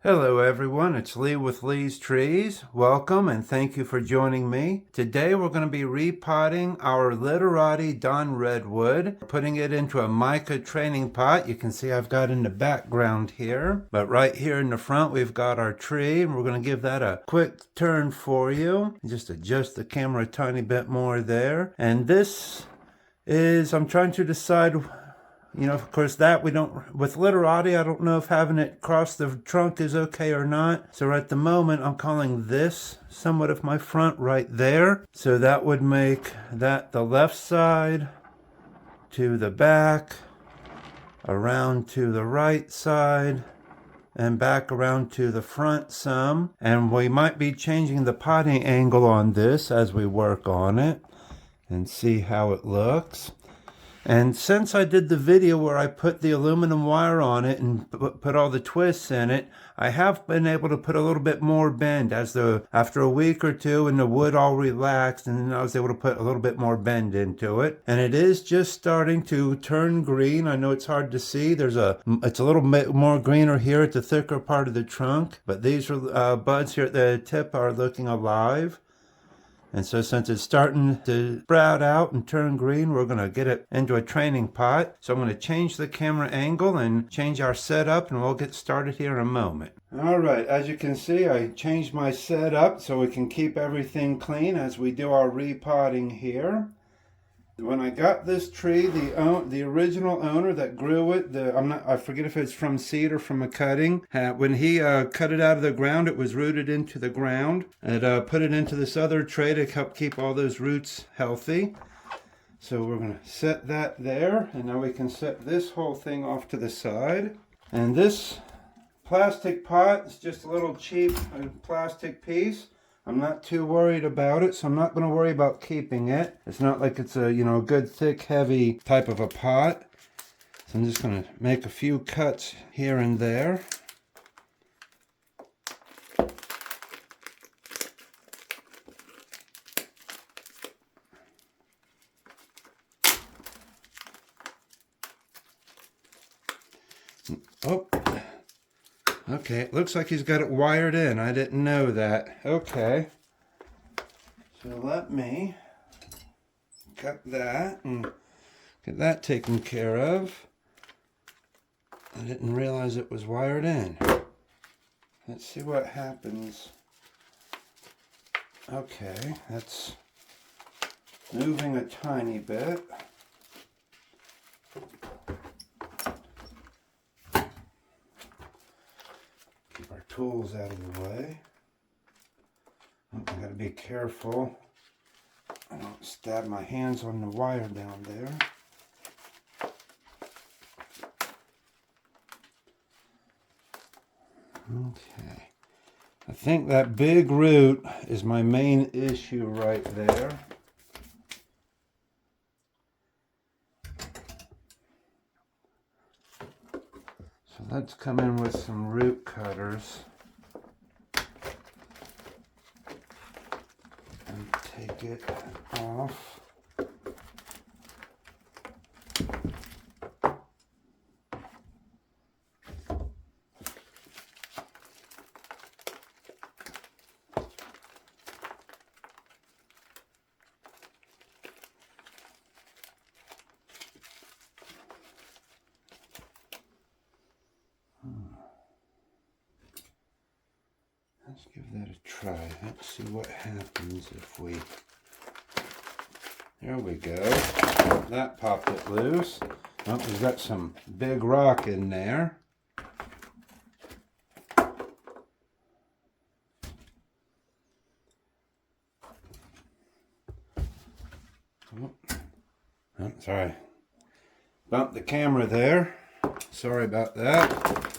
Hello everyone, it's Lee with Lee's Trees. Welcome and thank you for joining me. Today we're going to be repotting our Literati Don Redwood, putting it into a mica training pot. You can see I've got in the background here, but right here in the front we've got our tree, and we're going to give that a quick turn for you. Just adjust the camera a tiny bit more there. And this is, I'm trying to decide. Of course, that we don't, with Literati, I don't know if having it cross the trunk is okay or not. So at the moment, I'm calling this somewhat of my front right there. So that would make that the left side to the back, around to the right side, and back around to the front some. And we might be changing the potting angle on this as we work on it and see how it looks. And since I did the video where I put the aluminum wire on it and put all the twists in it, I have been able to put a little bit more bend after a week or two and the wood all relaxed, and then I was able to put a little bit more bend into it. And it is just starting to turn green. I know it's hard to see. It's a little bit more greener here at the thicker part of the trunk, but these buds here at the tip are looking alive. And so since it's starting to sprout out and turn green, we're going to get it into a training pot. So I'm going to change the camera angle and change our setup, and we'll get started here in a moment. All right, as you can see, I changed my setup so we can keep everything clean as we do our repotting here. When I got this tree, the original owner that grew it, I forget if it's from seed or from a cutting. When he cut it out of the ground, it was rooted into the ground, and put it into this other tray to help keep all those roots healthy. So we're going to set that there, and now we can set this whole thing off to the side. And this plastic pot is just a little cheap plastic piece. I'm not too worried about it, so I'm not going to worry about keeping it. It's not like it's a, good, thick, heavy type of a pot. So I'm just going to make a few cuts here and there. Oh, okay, it looks like he's got it wired in. I didn't know that. Okay. So let me cut that and get that taken care of. I didn't realize it was wired in. Let's see what happens. Okay, that's moving a tiny bit. Keep our tools out of the way. I gotta be careful I don't stab my hands on the wire down there. Okay, I think that big root is my main issue right there. So let's come in with some root cutters and take it off. Let's give that a try. Let's see what happens if we... There we go. That popped it loose. Oh, we've got some big rock in there. Oh, sorry. Bumped the camera there. Sorry about that.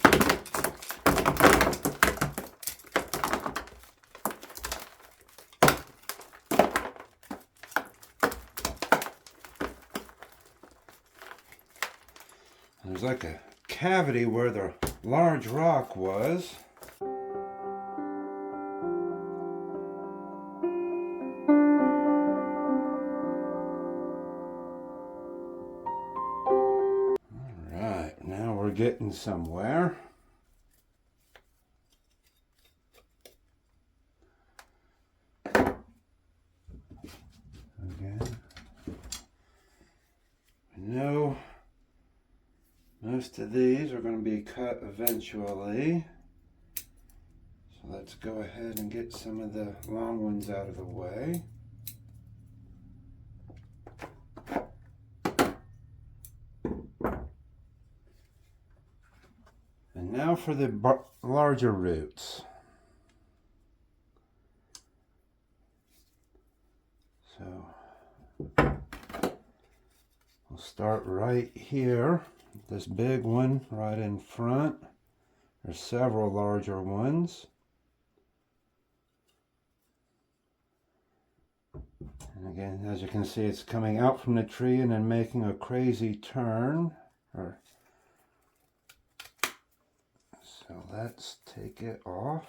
There's like a cavity where the large rock was. All right, now we're getting somewhere. most of these are going to be cut eventually. So let's go ahead and get some of the long ones out of the way. And now for the larger roots. So we'll start right here, this big one right in front. There's several larger ones. And again, as you can see, it's coming out from the tree and then making a crazy turn. So let's take it off.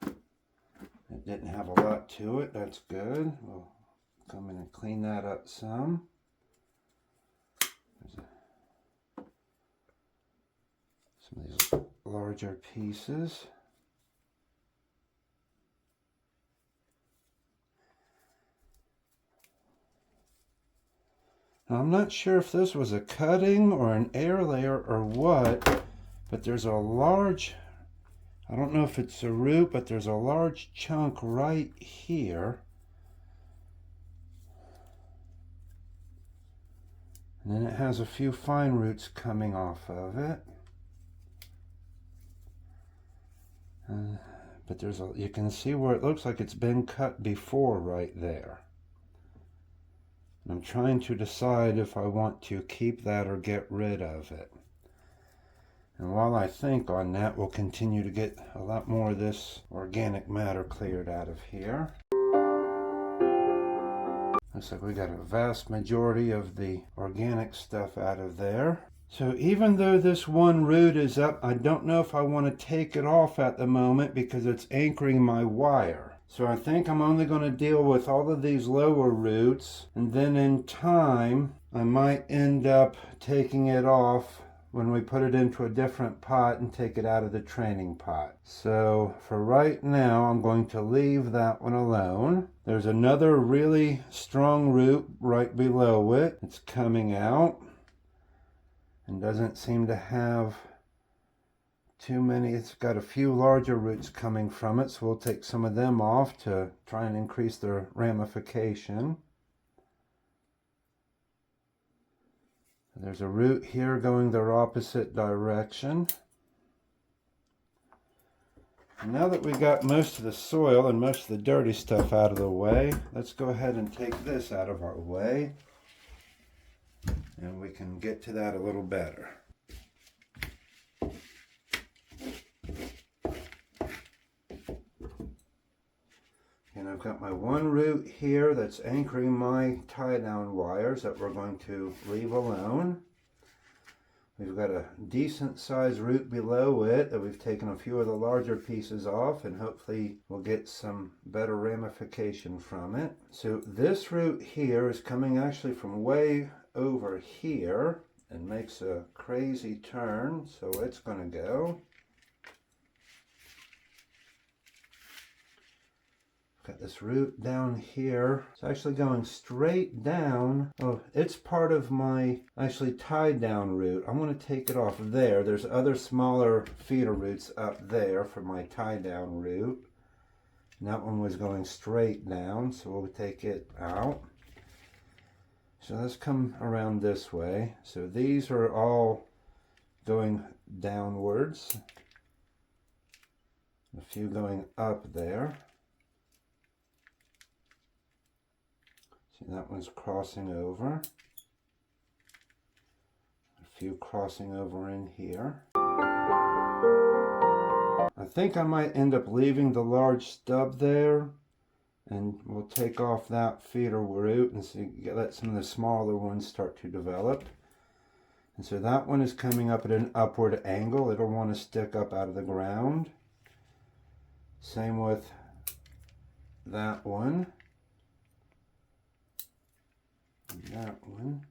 It didn't have a lot to it, that's good. We'll come in and clean that up some. Some of these larger pieces. Now, I'm not sure if this was a cutting or an air layer or what, but there's a large, I don't know if it's a root, but there's a large chunk right here. And then it has a few fine roots coming off of it. But you can see where it looks like it's been cut before right there. And I'm trying to decide if I want to keep that or get rid of it. And while I think on that, we'll continue to get a lot more of this organic matter cleared out of here. Looks like we got a vast majority of the organic stuff out of there. So even though this one root is up, I don't know if I want to take it off at the moment because it's anchoring my wire. So I think I'm only going to deal with all of these lower roots, and then in time I might end up taking it off when we put it into a different pot and take it out of the training pot. So for right now, I'm going to leave that one alone. There's another really strong root right below it. It's coming out and doesn't seem to have too many. It's got a few larger roots coming from it, so we'll take some of them off to try and increase their ramification. There's a root here going their opposite direction. And now that we got most of the soil and most of the dirty stuff out of the way, let's go ahead and take this out of our way. And we can get to that a little better. And I've got my one root here that's anchoring my tie-down wires that we're going to leave alone. We've got a decent sized root below it that we've taken a few of the larger pieces off, and hopefully we'll get some better ramification from it. So this root here is coming actually from way over here and makes a crazy turn, so it's going to go. Got this root down here. It's actually going straight down. Oh, it's part of my actually tied down root. I'm going to take it off there. There's other smaller feeder roots up there for my tie down root. And that one was going straight down, so we'll take it out. So let's come around this way. So these are all going downwards. A few going up there. See, that one's crossing over. A few crossing over in here. I think I might end up leaving the large stub there, and we'll take off that feeder root and see, let some of the smaller ones start to develop. And so that one is coming up at an upward angle. It'll want to stick up out of the ground. Same with that one. And that one.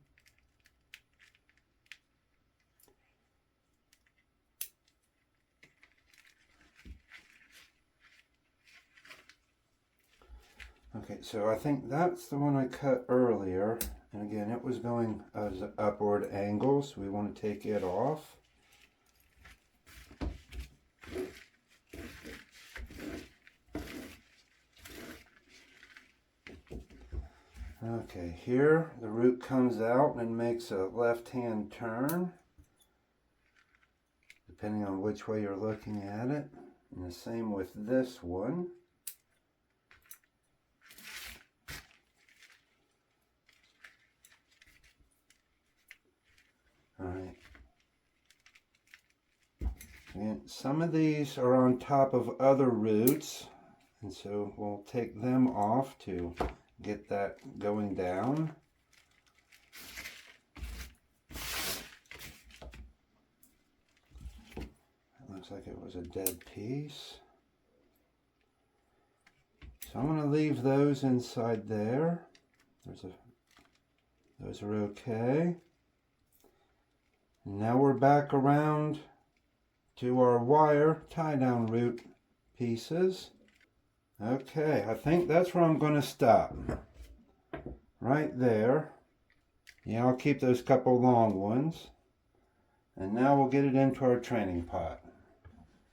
Okay, so I think that's the one I cut earlier, And again, it was going as an upward angle, so we want to take it off. Okay, here the root comes out and makes a left-hand turn, depending on which way you're looking at it. And the same with this one. Alright. And some of these are on top of other roots, and so we'll take them off to get that going down. It looks like it was a dead piece. So I'm going to leave those inside there. Those are okay. Now we're back around to our wire tie-down root pieces. Okay, I think that's where I'm going to stop. Right there. Yeah, I'll keep those couple long ones. And now we'll get it into our training pot.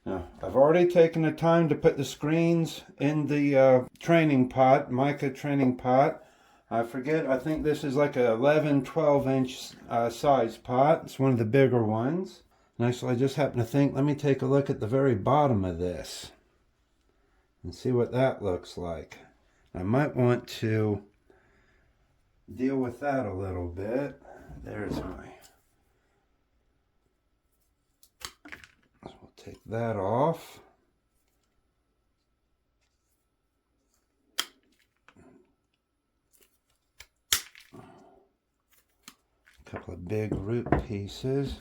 Now, I've already taken the time to put the screens in the training pot, mica training pot. I think this is like a 11-12 inch size pot. It's one of the bigger ones. And actually, I just happened to think, let me take a look at the very bottom of this and see what that looks like. I might want to deal with that a little bit. There's my... So we'll take that off. A couple of big root pieces.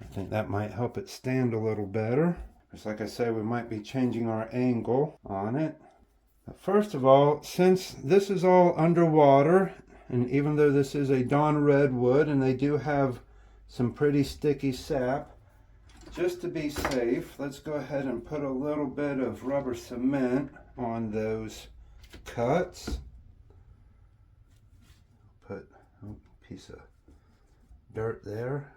I think that might help it stand a little better. Just like I say, we might be changing our angle on it. But first of all, since this is all underwater, and even though this is a Dawn Redwood and they do have some pretty sticky sap, just to be safe, let's go ahead and put a little bit of rubber cement on those cuts. Put a piece of dirt there.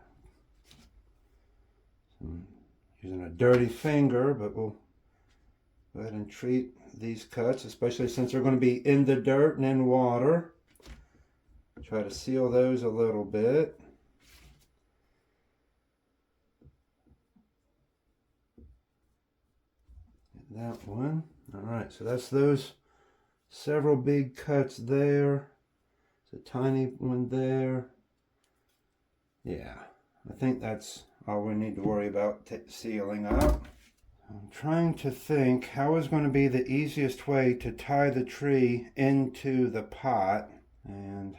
Using a dirty finger, but we'll go ahead and treat these cuts, especially since they're going to be in the dirt and in water. Try to seal those a little bit. That one. Alright, so that's those several big cuts there. There's a tiny one there. Yeah, I think that's all we need to worry about sealing up. I'm trying to think how is going to be the easiest way to tie the tree into the pot. And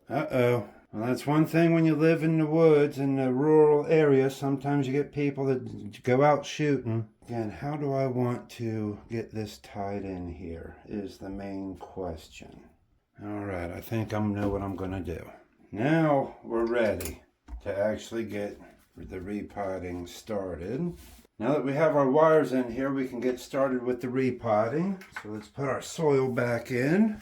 well, that's one thing when you live in the woods in the rural area. Sometimes you get people that go out shooting. Again, how do I want to get this tied in here is the main question. Alright, I think I know what I'm going to do. Now we're ready to actually get the repotting started. Now that we have our wires in here, we can get started with the repotting. So let's put our soil back in.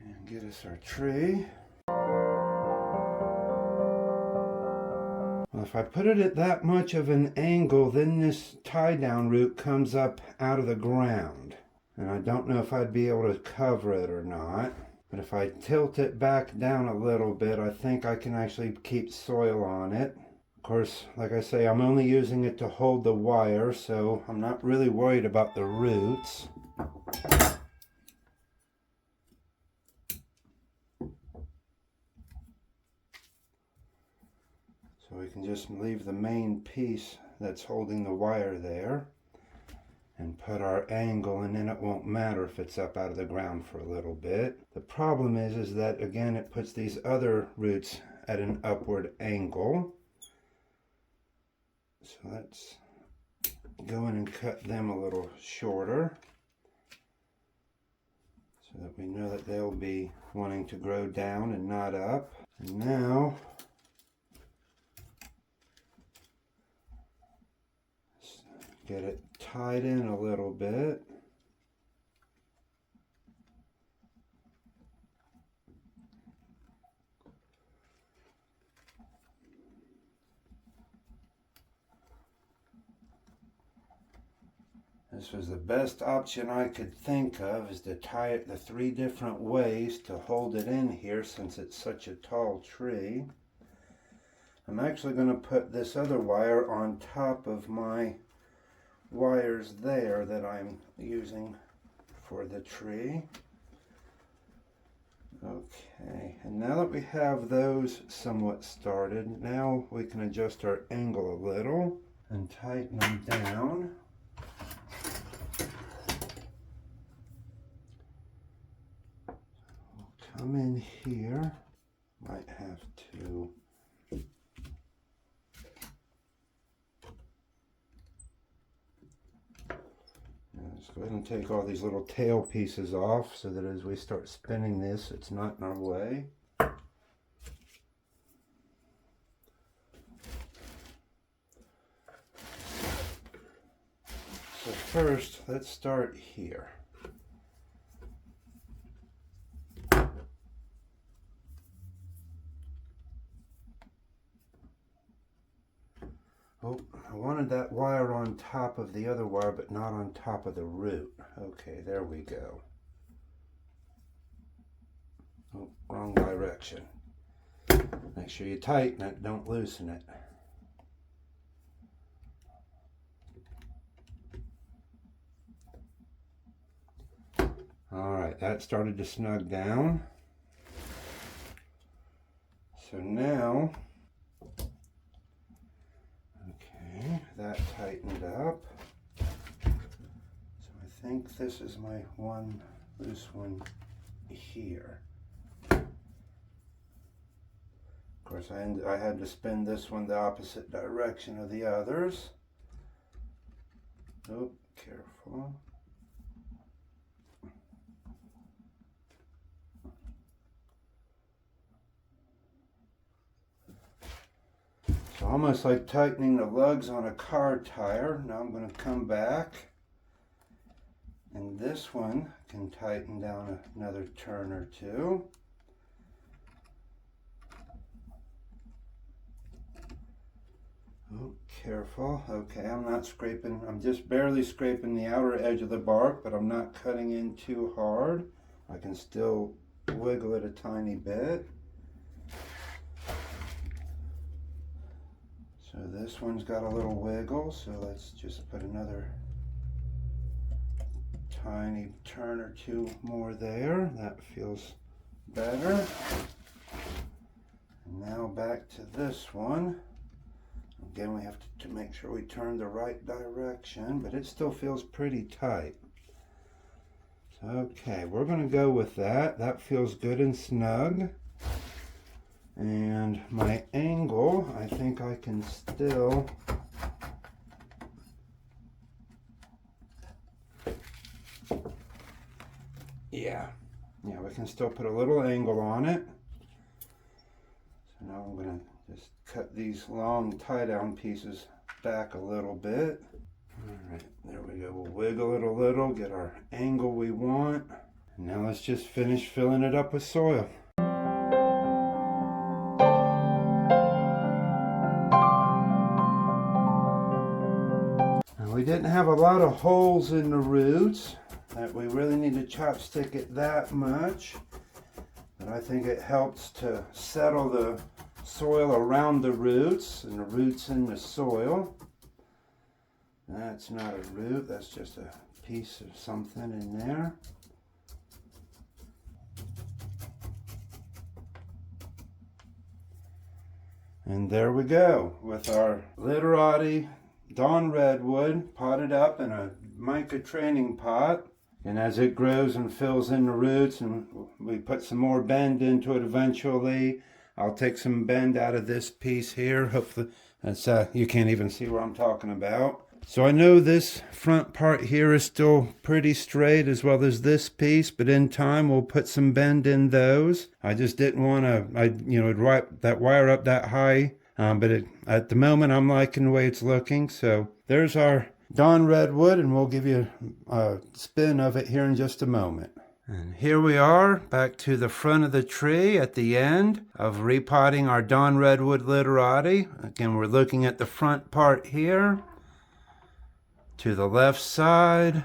And get us our tree. Well, if I put it at that much of an angle, then this tie-down root comes up out of the ground. And I don't know if I'd be able to cover it or not. But if I tilt it back down a little bit, I think I can actually keep soil on it. Of course, like I say, I'm only using it to hold the wire, so I'm not really worried about the roots. So we can just leave the main piece that's holding the wire there and put our angle, and then it won't matter if it's up out of the ground for a little bit. The problem is that again it puts these other roots at an upward angle. So let's go in and cut them a little shorter. so that we know that they'll be wanting to grow down and not up. And now get it tied in a little bit. This was the best option I could think of, is to tie it the 3 different ways to hold it in here since it's such a tall tree. I'm actually going to put this other wire on top of my wires there that I'm using for the tree. Okay, and now that we have those somewhat started, now we can adjust our angle a little and tighten them down. Come in here, might have to let's go ahead and take all these little tail pieces off so that as we start spinning this, it's not in our way. So first, let's start here. Oh, I wanted that wire on top of the other wire, but not on top of the root. Okay, there we go. Oh, wrong direction. Make sure you tighten it, don't loosen it. All right, that started to snug down. So now, that tightened up. So I think this is my one loose one here. Of course, I had to spin this one the opposite direction of the others. Oh, careful. So almost like tightening the lugs on a car tire. Now I'm going to come back, and this one can tighten down another turn or two. Oh, careful. Okay, I'm not scraping, I'm just barely scraping the outer edge of the bark, but I'm not cutting in too hard. I can still wiggle it a tiny bit. So this one's got a little wiggle, so let's just put another tiny turn or two more there. That feels better. And now back to this one. Again, we have to make sure we turn the right direction, but it still feels pretty tight. So, okay, we're going to go with that. That feels good and snug. And my angle, I think I can still yeah, we can still put a little angle on it. So now I'm going to just cut these long tie-down pieces back a little bit. All right, there we go. We'll wiggle it a little, get our angle we want. And now let's just finish filling it up with soil. We didn't have a lot of holes in the roots that we really need to chopstick it that much, but I think it helps to settle the soil around the roots and the roots in the soil. That's not a root, that's just a piece of something in there. And there we go with our Literati Dawn Redwood potted up in a mica training pot. And as it grows and fills in the roots and we put some more bend into it eventually, I'll take some bend out of this piece here. Hopefully, that's, you can't even see what I'm talking about. So I know this front part here is still pretty straight as well as this piece, but in time we'll put some bend in those. I just didn't want to, write that wire up that high, at the moment I'm liking the way it's looking. So there's our Dawn Redwood, and we'll give you a spin of it here in just a moment. And here we are back to the front of the tree at the end of repotting our Dawn Redwood Literati. Again, we're looking at the front part here. To the left side,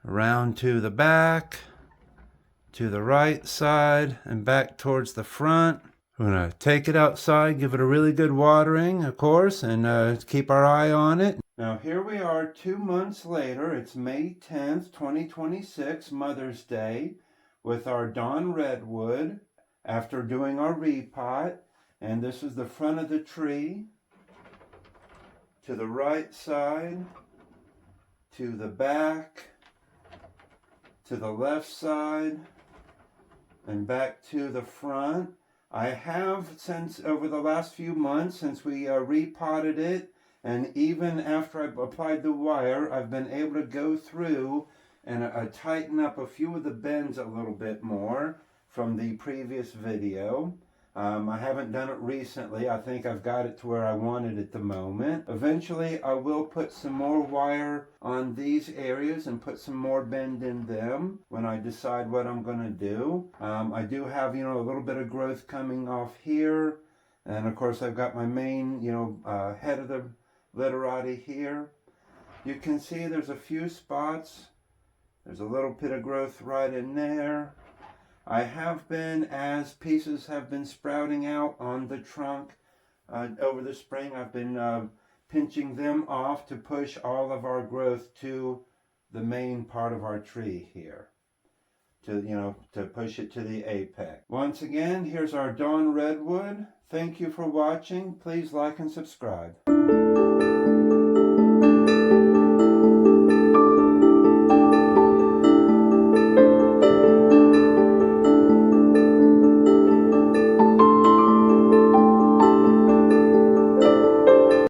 around to the back, to the right side, and back towards the front. We're going to take it outside, give it a really good watering, of course, and keep our eye on it. Now here we are 2 months later. It's May 10th, 2026, Mother's Day, with our Dawn Redwood after doing our repot. And this is the front of the tree. To the right side, to the back, to the left side, and back to the front. I have, since over the last few months, since we repotted it, and even after I applied the wire, I've been able to go through and tighten up a few of the bends a little bit more from the previous video. I haven't done it recently. I think I've got it to where I want it at the moment. Eventually, I will put some more wire on these areas and put some more bend in them when I decide what I'm going to do. I do have, a little bit of growth coming off here. And of course, I've got my main, head of the Literati here. You can see there's a few spots. There's a little bit of growth right in there. I have been, as pieces have been sprouting out on the trunk over the spring, I've been pinching them off to push all of our growth to the main part of our tree here, to push it to the apex. Once again, here's our Dawn Redwood. Thank you for watching. Please like and subscribe.